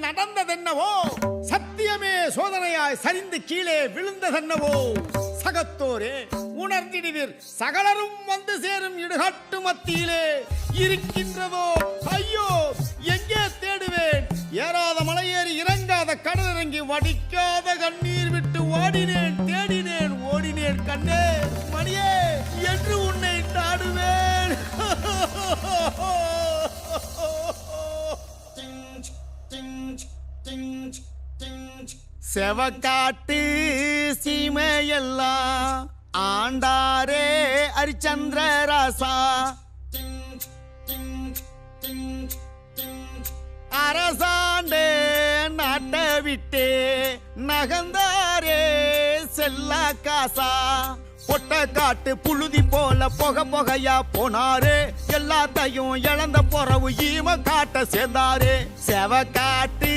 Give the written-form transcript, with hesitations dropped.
நடந்ததென்னவோ, சத்தியமே சோதனையாய் சரிந்து கீழே விழுந்ததென்னவோ. சகத்தோரே உணர்ந்திடுவீர், சகலரும் வந்து சேரும் இடுகாட்டு மத்தியிலே இருக்கின்றதோ ஐயோ எங்கே தேடுவேன். ஏறாத மலையேறி இறங்காத கடல் இறங்கி வடிக்காத கண்ணீர் விட்டு ஓடினேன், தேடினேன், ஓடினேன் கண்ணே மணியே என்று உன்னை நாடுவேன். செவக்காட்டு சீமையெல்லாம் ஆண்டாரே ஹரிச்சந்திரராசா. அரசாண்டே நாட்டை விட்டே நகந்தாரே செல்ல காசா. பொட்ட காட்டு புழுதி போல புகையா போனாரே, எல்லாத்தையும் இழந்த பொறவு ஈம காட்ட சேர்ந்தாரே. செவக்காட்டு